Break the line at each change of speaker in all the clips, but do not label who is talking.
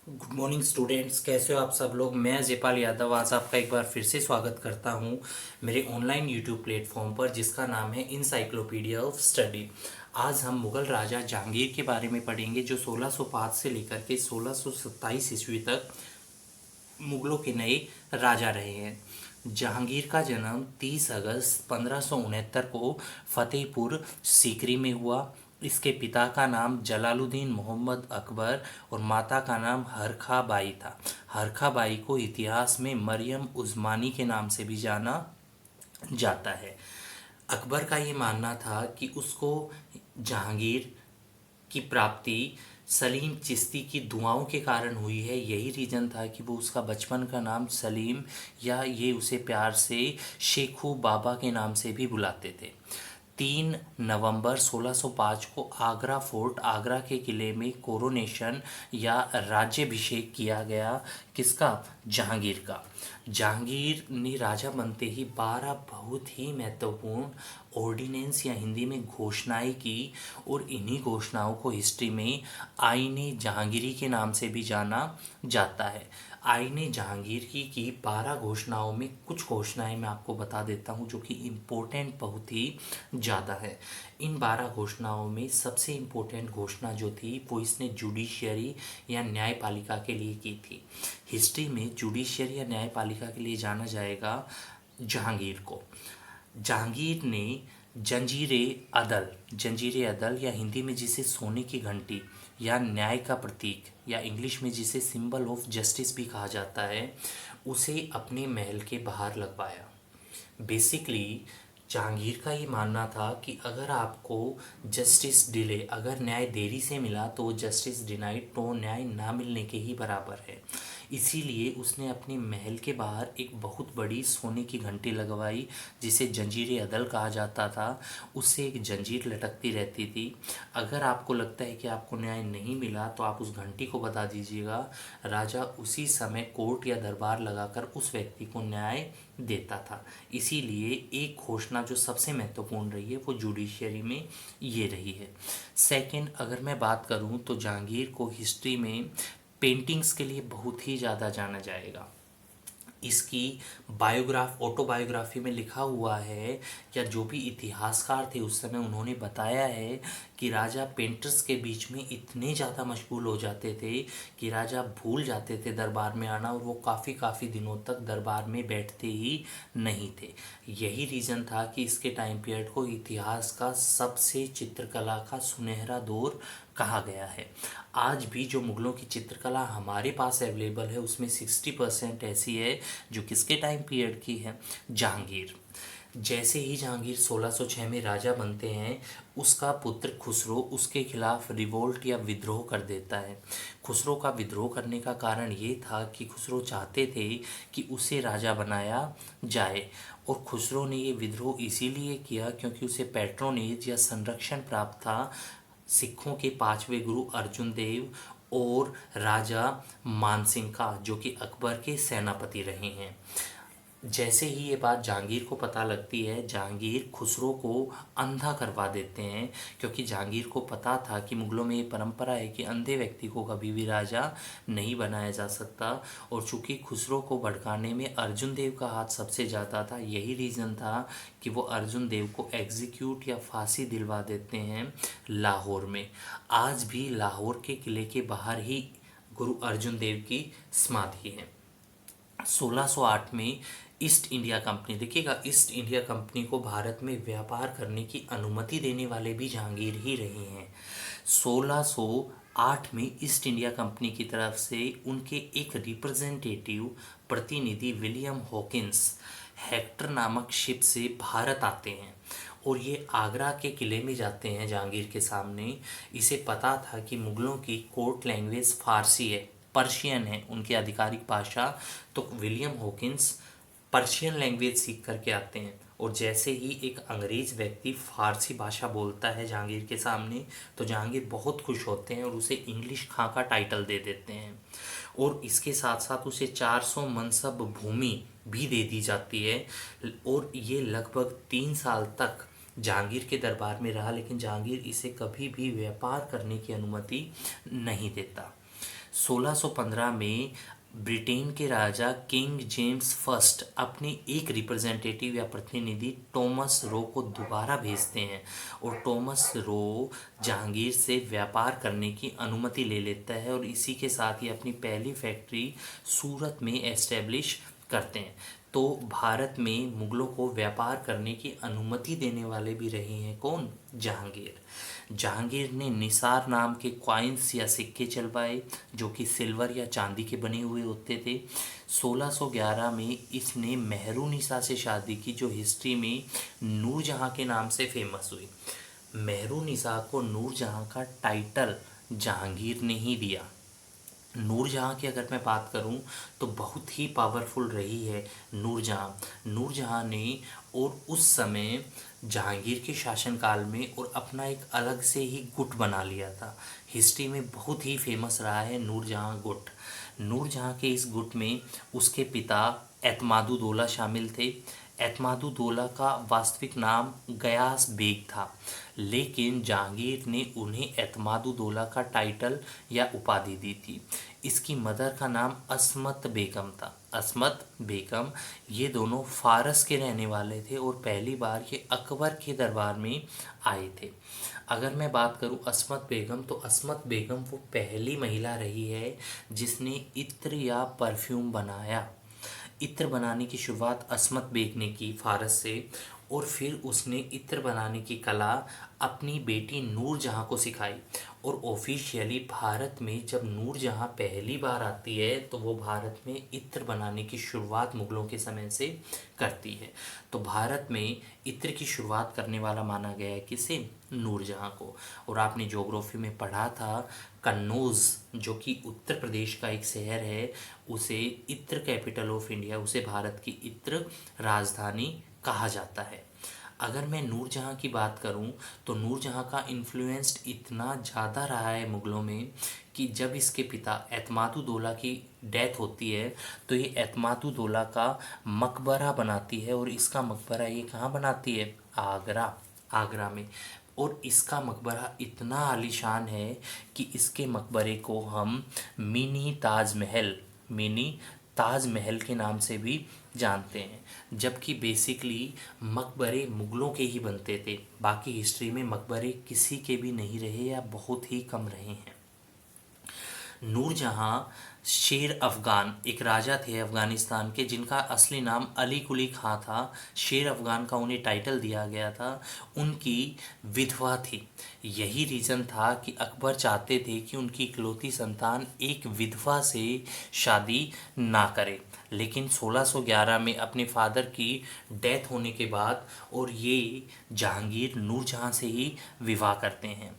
Good morning students, कैसे हो आप सब लोग। मैं जयपाल यादव आज आपका एक बार फिर से स्वागत करता हूं मेरे ऑनलाइन यूट्यूब प्लेटफॉर्म पर, जिसका नाम है इनसाइक्लोपीडिया ऑफ स्टडी। आज हम मुग़ल राजा जहांगीर के बारे में पढ़ेंगे, जो 1605 से लेकर के 1627 ईस्वी तक मुग़लों के नए राजा रहे हैं। जहांगीर का जन्म 30 अगस्त 1569 को फतेहपुर सीकरी में हुआ। इसके पिता का नाम जलालुद्दीन मोहम्मद अकबर और माता का नाम हरखा बाई था। हरखा बाई को इतिहास में मरियम उज़मानी के नाम से भी जाना जाता है। अकबर का ये मानना था कि उसको जहांगीर की प्राप्ति सलीम चिश्ती की दुआओं के कारण हुई है। यही रीज़न था कि वो उसका बचपन का नाम सलीम, या ये उसे प्यार से शेखू बाबा के नाम से भी बुलाते थे। 3 नवंबर 1605 को आगरा फोर्ट, आगरा के किले में कोरोनेशन या राज्यभिषेक किया गया। किसका? जहांगीर का। जहांगीर ने राजा बनते ही 12 बहुत ही महत्वपूर्ण ऑर्डिनेंस या हिंदी में घोषणाएं की, और इन्हीं घोषणाओं को हिस्ट्री में आईने जहांगीरी के नाम से भी जाना जाता है। आईने जहांगीर की 12 घोषणाओं में कुछ घोषणाएं मैं आपको बता देता हूं, जो कि इम्पोर्टेंट बहुत ही ज़्यादा है। इन 12 घोषणाओं में सबसे इम्पोर्टेंट घोषणा जो थी वो इसने जुडिशियरी या न्यायपालिका के लिए की थी। हिस्ट्री में जुडिशियरी या न्यायपालिका के लिए जाना जाएगा जहांगीर को। जहांगीर ने जंजीरे अदल या हिंदी में जिसे सोने की घंटी या न्याय का प्रतीक, या इंग्लिश में जिसे सिंबल ऑफ जस्टिस भी कहा जाता है, उसे अपने महल के बाहर लगवाया। बेसिकली जहांगीर का ये मानना था कि अगर आपको जस्टिस डिले, अगर न्याय देरी से मिला तो वो जस्टिस डिनाइड, तो न्याय ना मिलने के ही बराबर है। इसीलिए उसने अपने महल के बाहर एक बहुत बड़ी सोने की घंटी लगवाई, जिसे जंजीर अदल कहा जाता था। उससे एक जंजीर लटकती रहती थी। अगर आपको लगता है कि आपको न्याय नहीं मिला तो आप उस घंटी को बता दीजिएगा। राजा उसी समय कोर्ट या दरबार लगाकर उस व्यक्ति को न्याय देता था। इसीलिए एक घोषणा जो सबसे महत्वपूर्ण रही है वो जुडिशियरी में ये रही है। सेकंड, अगर मैं बात करूं तो जहांगीर को हिस्ट्री में पेंटिंग्स के लिए बहुत ही ज़्यादा जाना जाएगा। इसकी ऑटोबायोग्राफी में लिखा हुआ है, या जो भी इतिहासकार थे उस समय उन्होंने बताया है कि राजा पेंटर्स के बीच में इतने ज़्यादा मशगूल हो जाते थे कि राजा भूल जाते थे दरबार में आना, और वो काफ़ी दिनों तक दरबार में बैठते ही नहीं थे। यही रीज़न था कि इसके टाइम पीरियड को इतिहास का सबसे चित्रकला का सुनहरा दौर कहा गया है। आज भी जो मुग़लों की चित्रकला हमारे पास अवेलेबल है उसमें 60% ऐसी है जो किसके टाइम पीरियड की है? जहांगीर। जैसे ही जहांगीर 1606 में राजा बनते हैं, उसका पुत्र खुसरो उसके खिलाफ रिवोल्ट या विद्रोह कर देता है। खुसरो का विद्रोह करने का कारण ये था कि खुसरो चाहते थे कि उसे राजा बनाया जाए, और खुसरो ने ये विद्रोह इसीलिए किया क्योंकि उसे पैट्रोनेज या संरक्षण प्राप्त था सिखों के 5वें गुरु अर्जुन देव और राजा मानसिंह का, जो कि अकबर के सेनापति रहे हैं। जैसे ही ये बात जहांगीर को पता लगती है, जहांगीर खुसरो को अंधा करवा देते हैं, क्योंकि जहांगीर को पता था कि मुग़लों में ये परंपरा है कि अंधे व्यक्ति को कभी भी राजा नहीं बनाया जा सकता। और चूंकि खुसरो को भड़काने में अर्जुन देव का हाथ सबसे ज़्यादा था, यही रीज़न था कि वो अर्जुन देव को एग्जीक्यूट या फांसी दिलवा देते हैं लाहौर में। आज भी लाहौर के किले के बाहर ही गुरु अर्जुन देव की समाधि है। 1608 में ईस्ट इंडिया कंपनी, देखिएगा, ईस्ट इंडिया कंपनी को भारत में व्यापार करने की अनुमति देने वाले भी जहांगीर ही रहे हैं। 1608 में ईस्ट इंडिया कंपनी की तरफ से उनके एक रिप्रेजेंटेटिव प्रतिनिधि विलियम हॉकिंस हेक्टर नामक शिप से भारत आते हैं, और ये आगरा के किले में जाते हैं जहांगीर के सामने। इसे पता था कि मुग़लों की कोर्ट लैंग्वेज फारसी है, पर्शियन है उनकी आधिकारिक भाषा। तो विलियम हॉकिंस पर्शियन लैंग्वेज सीख करके आते हैं, और जैसे ही एक अंग्रेज़ व्यक्ति फारसी भाषा बोलता है जहांगीर के सामने, तो जहांगीर बहुत खुश होते हैं और उसे इंग्लिश खां का टाइटल दे देते हैं। और इसके साथ साथ उसे 400 मनसब भूमि भी दे दी जाती है, और ये लगभग 3 साल तक जहांगीर के दरबार में रहा, लेकिन जहांगीर इसे कभी भी व्यापार करने की अनुमति नहीं देता। 1615 में ब्रिटेन के राजा किंग जेम्स फर्स्ट अपने एक रिप्रेजेंटेटिव या प्रतिनिधि टॉमस रो को दोबारा भेजते हैं, और टॉमस रो जहांगीर से व्यापार करने की अनुमति ले लेता है और इसी के साथ ही अपनी पहली फैक्ट्री सूरत में एस्टेब्लिश करते हैं। तो भारत में मुगलों को व्यापार करने की अनुमति देने वाले भी रहे हैं कौन? जहांगीर। जहांगीर ने निसार नाम के क्वाइंस या सिक्के चलवाए जो कि सिल्वर या चांदी के बने हुए होते थे। 1611 में इसने मेहरुनिसा से शादी की जो हिस्ट्री में नूरजहां के नाम से फेमस हुई। मेहरुनिसा को नूरजहां का टाइटल जहांगीर ने ही दिया। नूरजहाँ की अगर मैं बात करूं तो बहुत ही पावरफुल रही है नूरजहाँ। नूरजहाँ ने और उस समय जहांगीर के शासनकाल में और अपना एक अलग से ही गुट बना लिया था। हिस्ट्री में बहुत ही फेमस रहा है नूरजहाँ गुट। नूरजहाँ के इस गुट में उसके पिता एतमादुद्दौला शामिल थे। एतमादुद्दौला का वास्तविक नाम गयास बेग था, लेकिन जहांगीर ने उन्हें एतमादुद्दौला का टाइटल या उपाधि दी थी। इसकी मदर का नाम अस्मत बेगम था। अस्मत बेगम ये दोनों फारस के रहने वाले थे और पहली बार ये अकबर के दरबार में आए थे। अगर मैं बात करूं अस्मत बेगम, तो अस्मत बेगम वो पहली महिला रही है जिसने इत्र या परफ्यूम बनाया। इत्र बनाने की शुरुआत अस्मत बेग ने की फारस से, और फिर उसने इत्र बनाने की कला अपनी बेटी नूरजहाँ को सिखाई। और ऑफिशियली भारत में जब नूरजहाँ पहली बार आती है तो वो भारत में इत्र बनाने की शुरुआत मुगलों के समय से करती है। तो भारत में इत्र की शुरुआत करने वाला माना गया है किसे? नूरजहाँ को। और आपने ज्योग्राफी में पढ़ा था कन्नौज जो कि उत्तर प्रदेश का एक शहर है, उसे इत्र कैपिटल ऑफ इंडिया, उसे भारत की इत्र राजधानी कहा जाता है। अगर मैं नूरजहाँ की बात करूं तो नूरजहाँ का इन्फ्लुएंस्ड इतना ज़्यादा रहा है मुग़लों में कि जब इसके पिता एतमादुद्दौला की डेथ होती है तो ये एतमादुद्दौला का मकबरा बनाती है। और इसका मकबरा ये कहाँ बनाती है? आगरा। आगरा में। और इसका मकबरा इतना आलीशान है कि इसके मकबरे को हम मिनी ताजमहल के नाम से भी जानते हैं। जबकि बेसिकली मकबरे मुग़लों के ही बनते थे, बाकी हिस्ट्री में मकबरे किसी के भी नहीं रहे या बहुत ही कम रहे हैं। नूरजहाँ शेर अफ़गान एक राजा थे अफ़गानिस्तान के, जिनका असली नाम अली कुली खां था। शेर अफ़गान का उन्हें टाइटल दिया गया था। उनकी विधवा थी। यही रीज़न था कि अकबर चाहते थे कि उनकी इकलौती संतान एक विधवा से शादी ना करे। लेकिन 1611 में अपने फादर की डेथ होने के बाद और ये जहांगीर नूरजहाँ से ही विवाह करते हैं।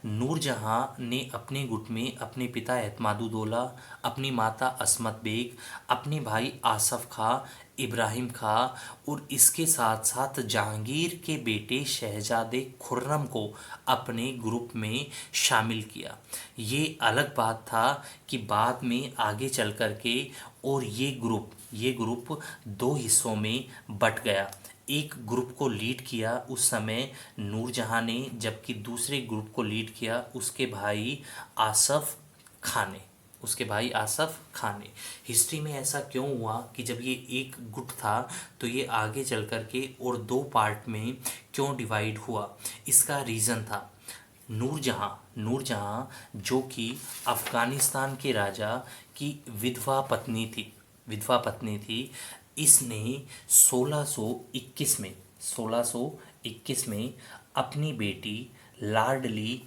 नूरजहाँ ने अपने गुट में अपने पिता एतमादुद्दौला, अपनी माता अस्मत बेग, अपने भाई आसफ खां, इब्राहिम खां और इसके साथ साथ जहांगीर के बेटे शहजादे खुर्रम को अपने ग्रुप में शामिल किया। ये अलग बात था कि बाद में आगे चल कर के और ये ग्रुप दो हिस्सों में बट गया। एक ग्रुप को लीड किया उस समय नूरजहाँ ने, जबकि दूसरे ग्रुप को लीड किया उसके भाई आसफ खां ने। हिस्ट्री में ऐसा क्यों हुआ कि जब ये एक गुट था तो ये आगे चल कर के और दो पार्ट में क्यों डिवाइड हुआ? इसका रीज़न था नूरजहाँ जो कि अफ़गानिस्तान के राजा की विधवा पत्नी थी। इसने 1621 में अपनी बेटी लाडली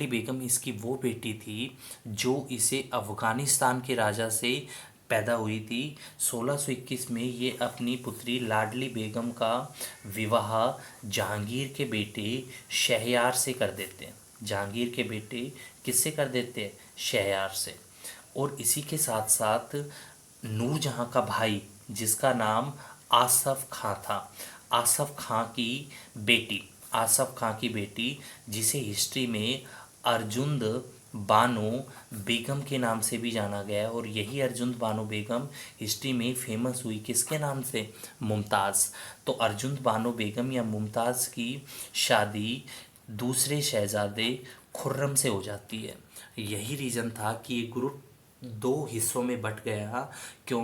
बेगम इसकी वो बेटी थी जो इसे अफ़गानिस्तान के राजा से पैदा हुई थी। 1621 में ये अपनी पुत्री लाडली बेगम का विवाह जहांगीर के बेटे शहरयार से कर देते हैं। जहांगीर के बेटे किससे कर देते हैं? शहरयार से। और इसी के साथ साथ नूरजहाँ का भाई जिसका नाम आसफ खां था, आसफ खां की बेटी जिसे हिस्ट्री में अर्जुंद बानो बेगम के नाम से भी जाना गया है। और यही अर्जुंद बानो बेगम हिस्ट्री में फेमस हुई किसके नाम से? मुमताज़। तो अर्जुंद बानो बेगम या मुमताज़ की शादी दूसरे शहजादे खुर्रम से हो जाती है। यही रीज़न था कि ये ग्रुप दो हिस्सों में बट गया। क्यों?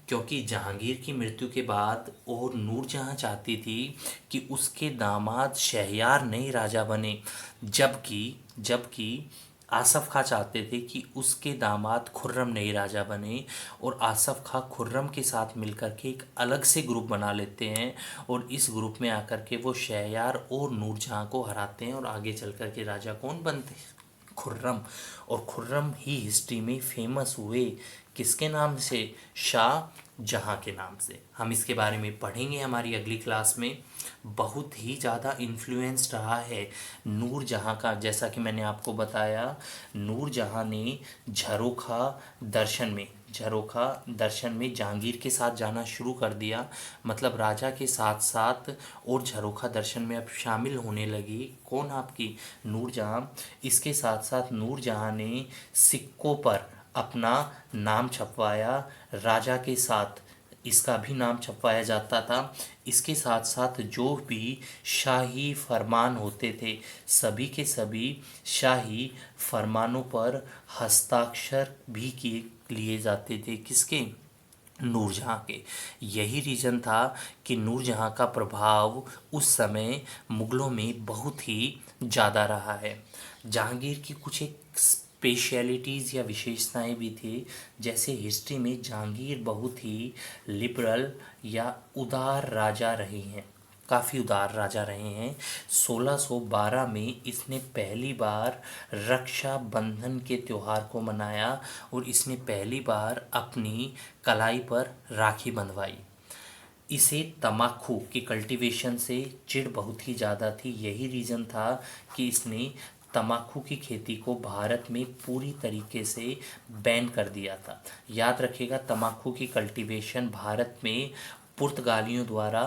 क्योंकि जहांगीर की मृत्यु के बाद और नूरजहां चाहती थी कि उसके दामाद शहरयार नए राजा बने, जबकि जबकि आसफ खां चाहते थे कि उसके दामाद खुर्रम नए राजा बने। और आसफ खां खुर्रम के साथ मिलकर के एक अलग से ग्रुप बना लेते हैं और इस ग्रुप में आकर के वो शहरयार और नूरजहां को हराते हैं और आगे चल कर के राजा कौन बनते हैं? खुर्रम। और खुर्रम ही हिस्ट्री में फेमस हुए किसके नाम से? शाह जहां के नाम से। हम इसके बारे में पढ़ेंगे हमारी अगली क्लास में। बहुत ही ज़्यादा इन्फ्लुएंस रहा है नूर जहां का। जैसा कि मैंने आपको बताया, नूर जहां ने झरोखा दर्शन में जहांगीर के साथ जाना शुरू कर दिया। मतलब राजा के साथ साथ और झरोखा दर्शन में अब शामिल होने लगी कौन? आपकी नूरजहां। इसके साथ साथ नूरजहां ने सिक्कों पर अपना नाम छपवाया। राजा के साथ इसका भी नाम छपवाया जाता था। इसके साथ साथ जो भी शाही फरमान होते थे, सभी के सभी शाही फरमानों पर हस्ताक्षर भी किए लिए जाते थे। किसके? नूरजहां के। यही रीज़न था कि नूरजहां का प्रभाव उस समय मुग़लों में बहुत ही ज़्यादा रहा है। जहांगीर की कुछ एक स्पेशलिटीज़ या विशेषताएं भी थी। जैसे हिस्ट्री में जहांगीर बहुत ही लिबरल या उदार राजा रहे हैं, काफ़ी उदार राजा रहे हैं। 1612 में इसने पहली बार रक्षाबंधन के त्यौहार को मनाया और इसने पहली बार अपनी कलाई पर राखी बंधवाई। इसे तम्बाकू की कल्टीवेशन से चिढ़ बहुत ही ज़्यादा थी। यही रीज़न था कि इसने तम्बाकू की खेती को भारत में पूरी तरीके से बैन कर दिया था। याद रखिएगा, तम्बाकू की कल्टीवेशन भारत में पुर्तगालियों द्वारा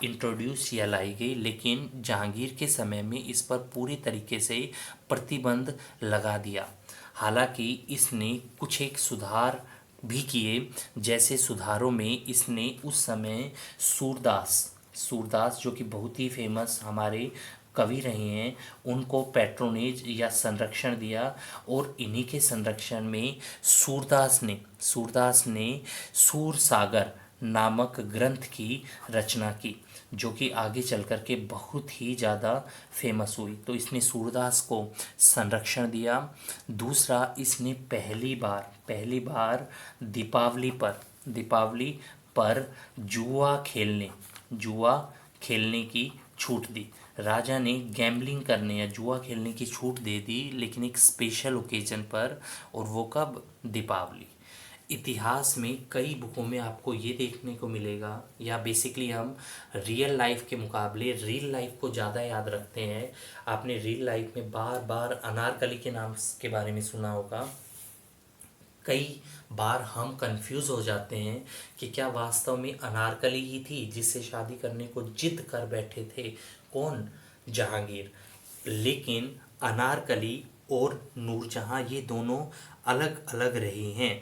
इंट्रोड्यूस या लाई गई, लेकिन जहांगीर के समय में इस पर पूरी तरीके से प्रतिबंध लगा दिया। हालांकि इसने कुछ एक सुधार भी किए। जैसे सुधारों में इसने उस समय सूरदास जो कि बहुत ही फेमस हमारे कवि रहे हैं, उनको पैट्रोनेज या संरक्षण दिया। और इन्हीं के संरक्षण में सूरदास ने सूरसागर नामक ग्रंथ की रचना की, जो कि आगे चल कर के बहुत ही ज़्यादा फेमस हुई। तो इसने सूरदास को संरक्षण दिया। दूसरा, इसने पहली बार दीपावली पर जुआ खेलने की छूट दी। राजा ने गैम्बलिंग करने या जुआ खेलने की छूट दे दी, लेकिन एक स्पेशल ओकेजन पर। और वो कब? दीपावली। इतिहास में कई बुकों में आपको ये देखने को मिलेगा, या बेसिकली हम रियल लाइफ के मुकाबले रील लाइफ को ज़्यादा याद रखते हैं। आपने रियल लाइफ में बार बार अनारकली के नाम के बारे में सुना होगा। कई बार हम कंफ्यूज हो जाते हैं कि क्या वास्तव में अनारकली ही थी जिससे शादी करने को जिद कर बैठे थे कौन? जहांगीर। लेकिन अनारकली और नूरजहां ये दोनों अलग अलग रहे हैं।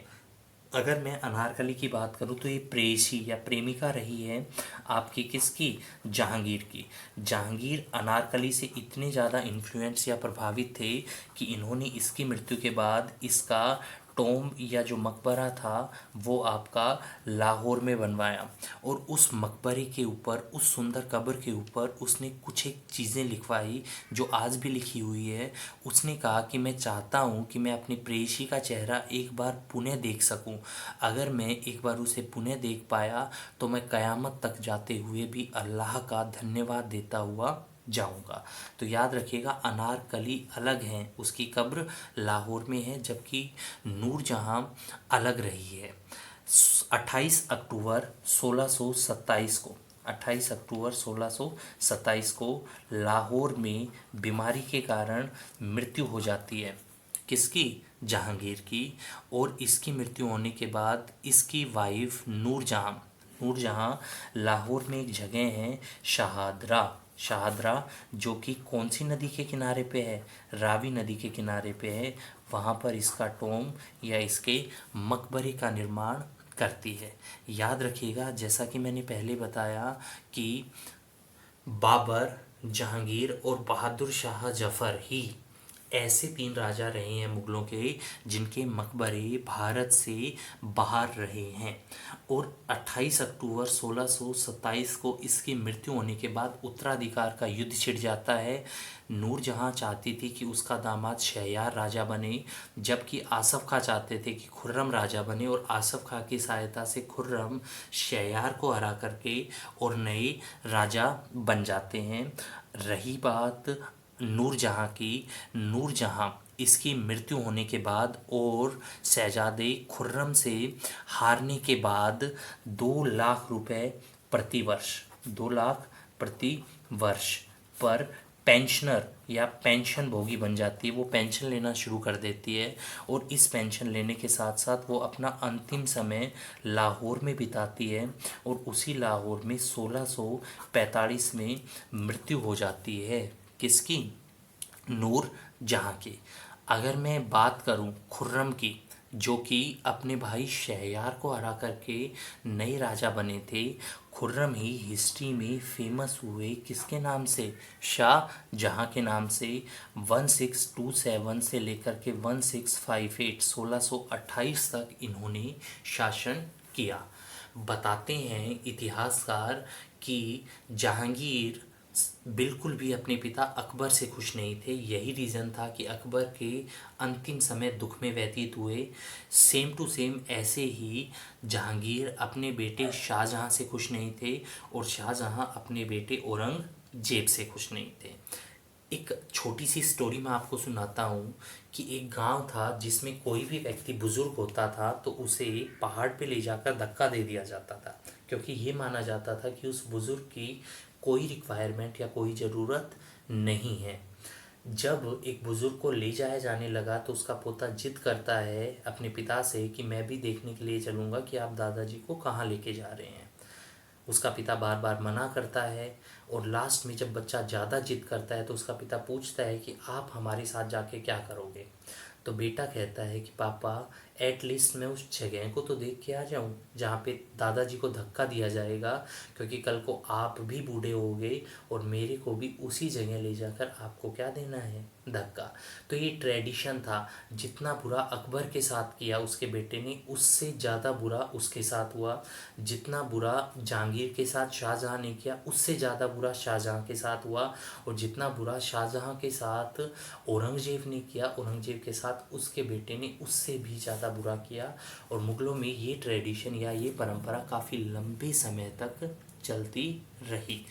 अगर मैं अनारकली की बात करूं तो ये प्रेयसी या प्रेमिका रही है आपकी, किसकी? जहांगीर की। जहांगीर अनारकली से इतने ज़्यादा इन्फ्लुएंस या प्रभावित थे कि इन्होंने इसकी मृत्यु के बाद इसका टॉम या जो मकबरा था वो आपका लाहौर में बनवाया। और उस मकबरे के ऊपर, उस सुंदर कब्र के ऊपर उसने कुछ एक चीज़ें लिखवाई जो आज भी लिखी हुई है। उसने कहा कि मैं चाहता हूँ कि मैं अपनी प्रेयसी का चेहरा एक बार पुनः देख सकूँ। अगर मैं एक बार उसे पुनः देख पाया तो मैं क़यामत तक जाते हुए भी अल्लाह का धन्यवाद देता हुआ जाऊंगा। तो याद रखिएगा, अनारकली अलग हैं, उसकी कब्र लाहौर में है, जबकि नूरजहां अलग रही है। 28 अक्टूबर 1627 को 28 अक्टूबर 1627 को लाहौर में बीमारी के कारण मृत्यु हो जाती है। किसकी? जहांगीर की। और इसकी मृत्यु होने के बाद इसकी वाइफ नूरजहां लाहौर में एक जगह है शाहदरा, जो कि कौन सी नदी के किनारे पे है? रावी नदी के किनारे पे है। वहाँ पर इसका टॉम या इसके मकबरे का निर्माण करती है। याद रखिएगा, जैसा कि मैंने पहले बताया कि बाबर, जहांगीर और बहादुर शाह जफ़र ही ऐसे 3 राजा रहे हैं मुगलों के जिनके मकबरे भारत से बाहर रहे हैं। और 28 अक्टूबर 1627 को इसकी मृत्यु होने के बाद उत्तराधिकार का युद्ध छिड़ जाता है। नूरजहां चाहती थी कि उसका दामाद शहरयार राजा बने, जबकि आसफ खां चाहते थे कि खुर्रम राजा बने, और आसफ खां की सहायता से खुर्रम शहरयार को हरा करके और नए राजा बन जाते हैं। रही बात नूरजहां की, नूरजहां इसकी मृत्यु होने के बाद और शहजादे खुर्रम से हारने के बाद 2 लाख रुपए प्रतिवर्ष, 2 लाख प्रति वर्ष पर पेंशनर या पेंशन भोगी बन जाती है। वो पेंशन लेना शुरू कर देती है और इस पेंशन लेने के साथ साथ वो अपना अंतिम समय लाहौर में बिताती है और उसी लाहौर में 1645 में मृत्यु हो जाती है। किसकी? नूर जहाँ की। अगर मैं बात करूँ खुर्रम की, जो कि अपने भाई शहरयार को हरा करके नए राजा बने थे, खुर्रम ही हिस्ट्री में फेमस हुए किसके नाम से? शाह जहाँ के नाम से। 1627 से लेकर के 1658 1628 तक इन्होंने शासन किया। बताते हैं इतिहासकार कि जहांगीर बिल्कुल भी अपने पिता अकबर से खुश नहीं थे। यही रीज़न था कि अकबर के अंतिम समय दुख में व्यतीत हुए। सेम टू सेम ऐसे ही जहांगीर अपने बेटे शाहजहां से खुश नहीं थे और शाहजहां अपने बेटे औरंगजेब से खुश नहीं थे। एक छोटी सी स्टोरी मैं आपको सुनाता हूँ कि एक गांव था जिसमें कोई भी व्यक्ति बुजुर्ग होता था तो उसे पहाड़ पे ले जाकर धक्का दे दिया जाता था, क्योंकि ये माना जाता था कि उस बुजुर्ग की कोई रिक्वायरमेंट या कोई ज़रूरत नहीं है। जब एक बुजुर्ग को ले जाया जाने लगा तो उसका पोता जिद करता है अपने पिता से कि मैं भी देखने के लिए चलूँगा कि आप दादाजी को कहाँ लेके जा रहे हैं। उसका पिता बार बार मना करता है और लास्ट में जब बच्चा ज़्यादा जिद करता है तो उसका पिता पूछता है कि आप हमारे साथ जाके क्या करोगे। तो बेटा कहता है कि पापा एटलीस्ट मैं उस जगह को तो देख के आ जाऊं जहाँ पे दादाजी को धक्का दिया जाएगा, क्योंकि कल को आप भी बूढ़े होगे और मेरे को भी उसी जगह ले जाकर आपको क्या देना है? धक्का। तो ये ट्रेडिशन था। जितना बुरा अकबर के साथ किया उसके बेटे ने, उससे ज़्यादा बुरा उसके साथ हुआ। जितना बुरा जहांगीर के साथ शाहजहां ने किया उससे ज़्यादा बुरा शाहजहां के साथ हुआ, और जितना बुरा शाहजहां के साथ औरंगजेब ने किया, औरंगजेब के साथ उसके बेटे ने उससे भी ज़्यादा बुरा किया। और मुग़लों में ये ट्रेडिशन या ये परंपरा काफ़ी लंबे समय तक चलती रही।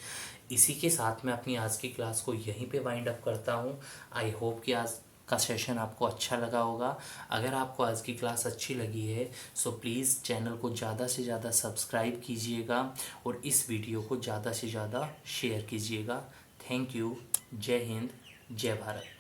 इसी के साथ मैं अपनी आज की क्लास को यहीं पे वाइंड अप करता हूँ। आई होप कि आज का सेशन आपको अच्छा लगा होगा। अगर आपको आज की क्लास अच्छी लगी है सो प्लीज़ चैनल को ज़्यादा से ज़्यादा सब्सक्राइब कीजिएगा और इस वीडियो को ज़्यादा से ज़्यादा शेयर कीजिएगा। Thank you. जय हिंद, जय भारत।